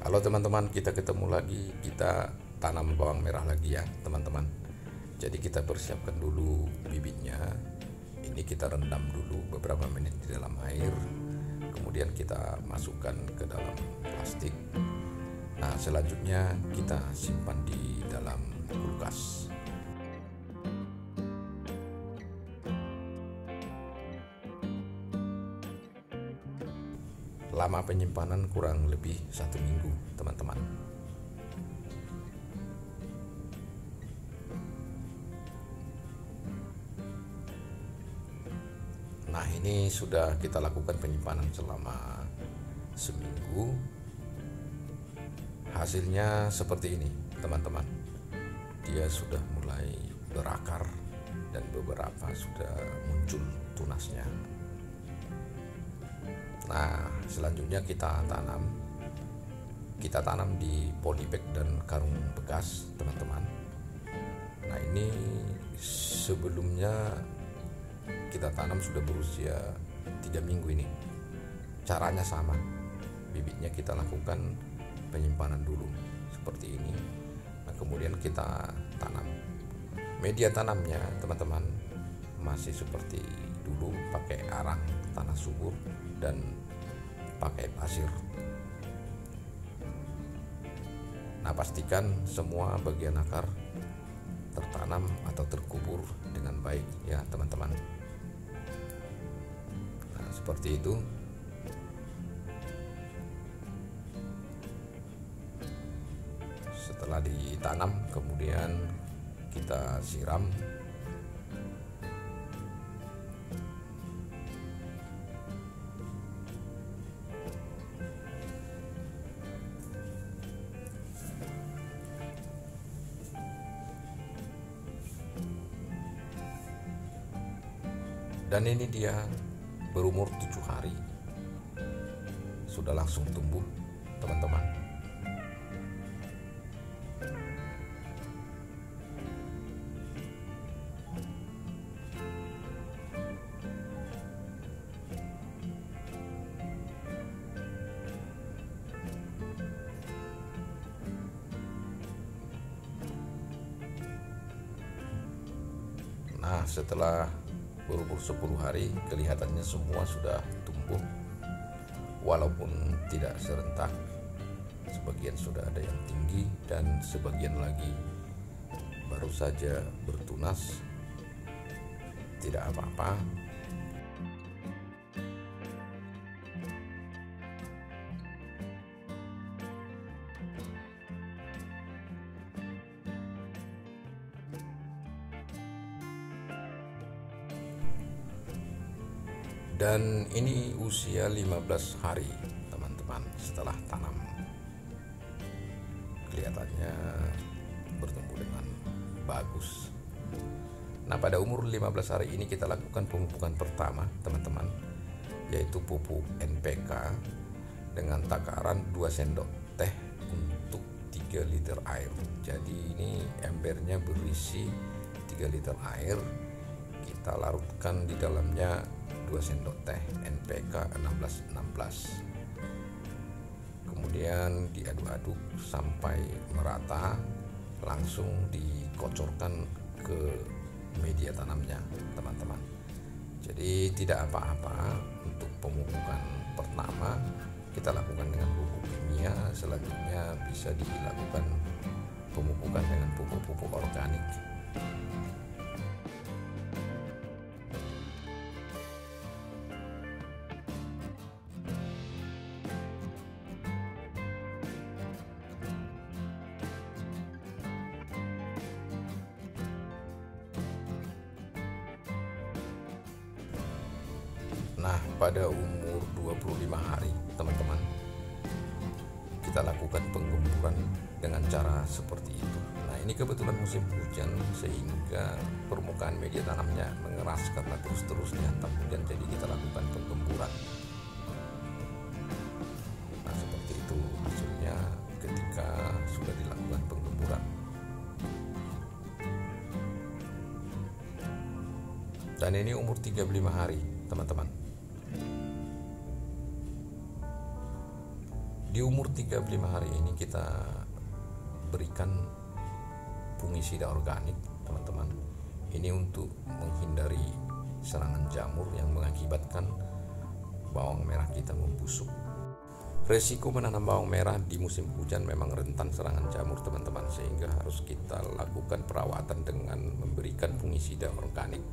Halo teman-teman, kita ketemu lagi. Kita tanam bawang merah lagi ya teman-teman. Jadi kita persiapkan dulu bibitnya. Ini kita rendam dulu beberapa menit di dalam air. Kemudian kita masukkan ke dalam plastik. Nah, selanjutnya kita simpan di dalam kulkas. Lama penyimpanan kurang lebih 1 minggu teman-teman. Nah, ini sudah kita lakukan penyimpanan selama seminggu. Hasilnya seperti ini teman-teman. Dia sudah mulai berakar dan beberapa sudah muncul tunasnya. Nah, selanjutnya kita tanam di polybag dan karung bekas teman-teman. Nah, ini sebelumnya kita tanam sudah berusia 3 minggu ini. Caranya sama, bibitnya kita lakukan penyimpanan dulu seperti ini. Nah, kemudian kita tanam. Media tanamnya teman-teman masih seperti dulu, pakai arang tanah subur dan pakai pasir. Nah, pastikan semua bagian akar tertanam atau terkubur dengan baik ya teman-teman. Nah, seperti itu. Setelah ditanam, kemudian kita siram. Dan ini dia berumur 7 hari sudah langsung tumbuh teman-teman. Nah, setelah berumur 10 hari kelihatannya semua sudah tumbuh, walaupun tidak serentak. Sebagian sudah ada yang tinggi dan sebagian lagi baru saja bertunas. Tidak apa-apa. Dan ini usia 15 hari teman-teman setelah tanam. Kelihatannya bertumbuh dengan bagus. Nah, pada umur 15 hari ini kita lakukan pemupukan pertama teman-teman, yaitu pupuk NPK dengan takaran 2 sendok teh untuk 3 liter air. Jadi ini embernya berisi 3 liter air. Kita larutkan di dalamnya 2 sendok teh NPK 1616. Kemudian diaduk-aduk sampai merata, langsung dikocorkan ke media tanamnya teman-teman. Jadi tidak apa-apa untuk pemupukan pertama kita lakukan dengan pupuk kimia, selanjutnya bisa dilakukan pemupukan dengan pupuk-pupuk organik. Nah, pada umur 25 hari teman-teman, kita lakukan penggemburan dengan cara seperti itu. Nah, ini kebetulan musim hujan sehingga permukaan media tanamnya mengeras karena terus-terusnya tak hujan, jadi kita lakukan penggemburan. Nah, seperti itu hasilnya ketika sudah dilakukan penggemburan. Dan ini umur 35 hari teman-teman. Di umur 35 hari ini kita berikan fungisida organik, teman-teman. Ini untuk menghindari serangan jamur yang mengakibatkan bawang merah kita membusuk. Resiko menanam bawang merah di musim hujan memang rentan serangan jamur, teman-teman, sehingga harus kita lakukan perawatan dengan memberikan fungisida organik.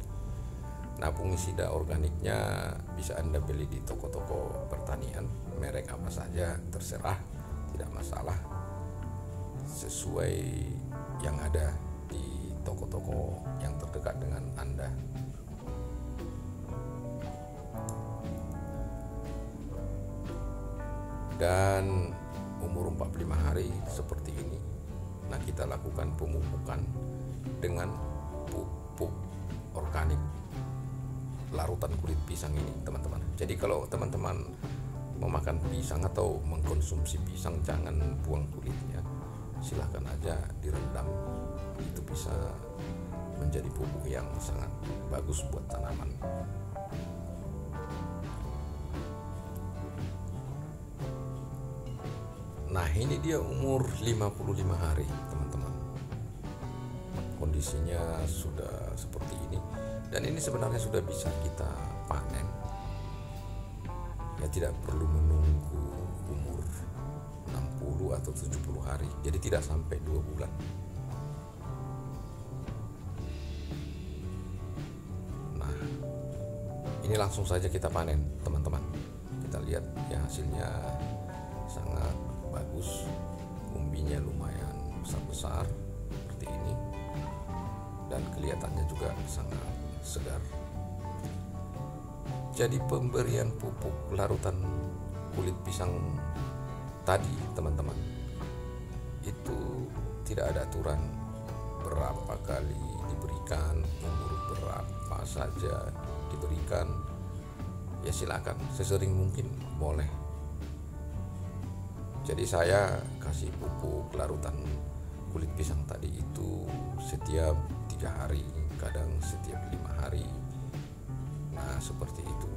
Nah, fungisida organiknya bisa Anda beli di toko-toko pertanian, merek apa saja terserah, tidak masalah, sesuai yang ada di toko-toko yang terdekat dengan Anda. Dan umur 45 hari seperti ini, nah kita lakukan pemupukan dengan pupuk organik larutan kulit pisang ini, teman-teman. Jadi kalau teman-teman memakan pisang atau mengkonsumsi pisang, jangan buang kulitnya, silahkan aja direndam. Itu bisa menjadi pupuk yang sangat bagus buat tanaman. Nah, ini dia umur 55 hari, teman-teman. Kondisinya sudah seperti ini, dan ini sebenarnya sudah bisa kita panen. Ya, tidak perlu menunggu umur 60 atau 70 hari. Jadi tidak sampai 2 bulan. Nah, ini langsung saja kita panen, teman-teman. Kita lihat ya, hasilnya sangat bagus, umbinya lumayan besar-besar seperti ini, dan kelihatannya juga sangat segar. Jadi pemberian pupuk larutan kulit pisang tadi, teman-teman, itu tidak ada aturan berapa kali diberikan, umur berapa saja diberikan. Ya silakan, sesering mungkin boleh. Jadi saya kasih pupuk larutan kulit pisang tadi itu setiap 3 hari, kadang setiap 5 hari. Nah, seperti itu.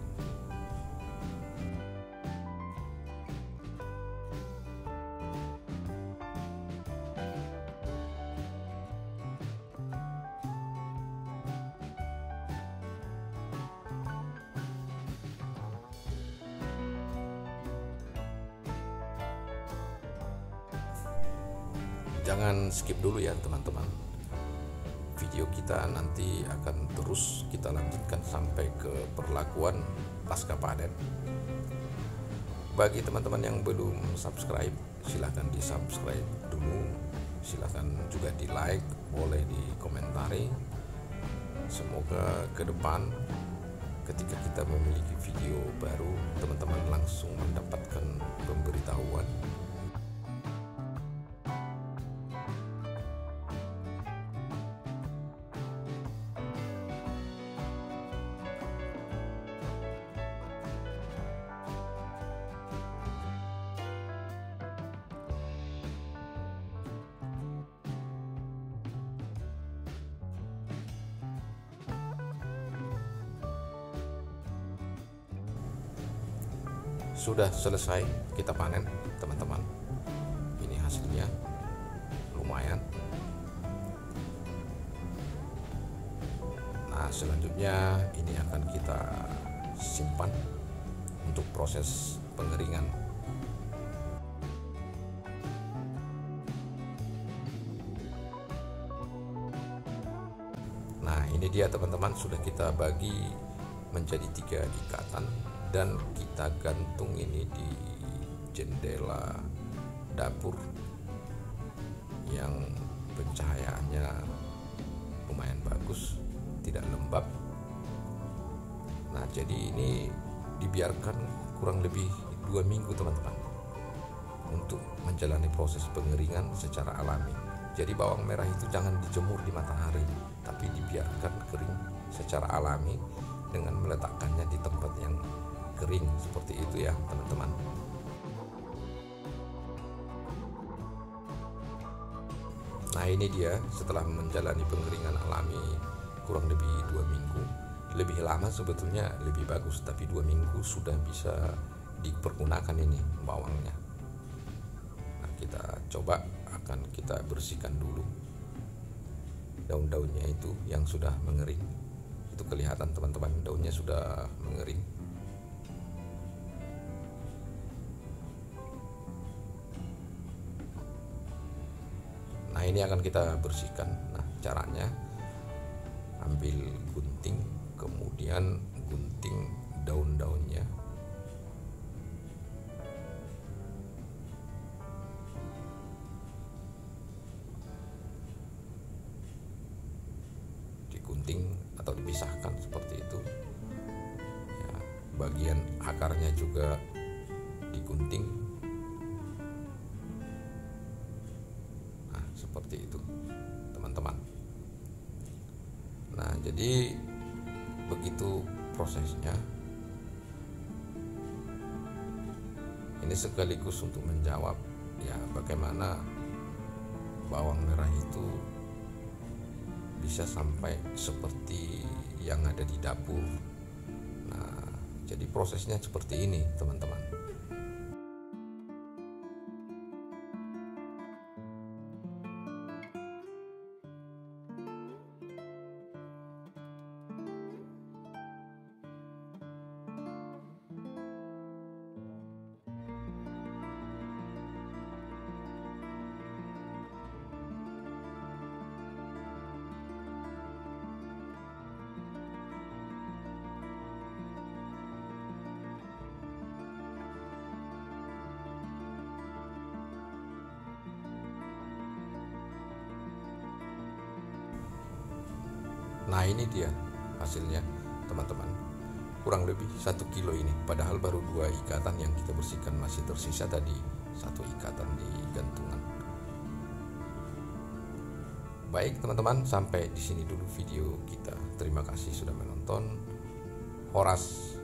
Jangan skip dulu ya, teman-teman. Video kita nanti akan terus kita lanjutkan sampai ke perlakuan pasca panen. Bagi teman-teman yang belum subscribe, silahkan di subscribe dulu. Silahkan juga di like, boleh di komentari. Semoga ke depan ketika kita memiliki video baru, teman-teman langsung mendapatkan pemberitahuan. Sudah selesai kita panen, teman-teman. Ini hasilnya lumayan. Nah, selanjutnya ini akan kita simpan untuk proses pengeringan. Nah, ini dia, teman-teman, sudah kita bagi menjadi 3 ikatan dan kita gantung ini di jendela dapur yang pencahayaannya lumayan bagus, tidak lembab. Nah, jadi ini dibiarkan kurang lebih 2 minggu, teman-teman, untuk menjalani proses pengeringan secara alami. Jadi bawang merah itu jangan dijemur di matahari, tapi dibiarkan kering secara alami dengan meletakkannya di tempat yang kering seperti itu ya, teman-teman. Nah, ini dia setelah menjalani pengeringan alami kurang lebih 2 minggu. Lebih lama sebetulnya lebih bagus, tapi 2 minggu sudah bisa dipergunakan ini bawangnya. coba akan kita bersihkan dulu daun-daunnya itu yang sudah mengering. Itu kelihatan teman-teman, daunnya sudah mengering. Nah, ini akan kita bersihkan. Nah, caranya ambil gunting, kemudian gunting daun-daunnya. Digunting atau dipisahkan seperti itu. Ya, bagian akarnya juga digunting. Nah, seperti itu, teman-teman. Nah, jadi begitu prosesnya. Ini sekaligus untuk menjawab ya bagaimana bawang merah itu bisa sampai seperti yang ada di dapur. Nah, jadi prosesnya seperti ini, teman-teman. Nah, ini dia hasilnya, teman-teman. Kurang lebih 1 kilo ini, padahal baru 2 ikatan yang kita bersihkan, masih tersisa tadi 1 ikatan di gantungan. Baik teman-teman, sampai di sini dulu video kita. Terima kasih sudah menonton. Horas.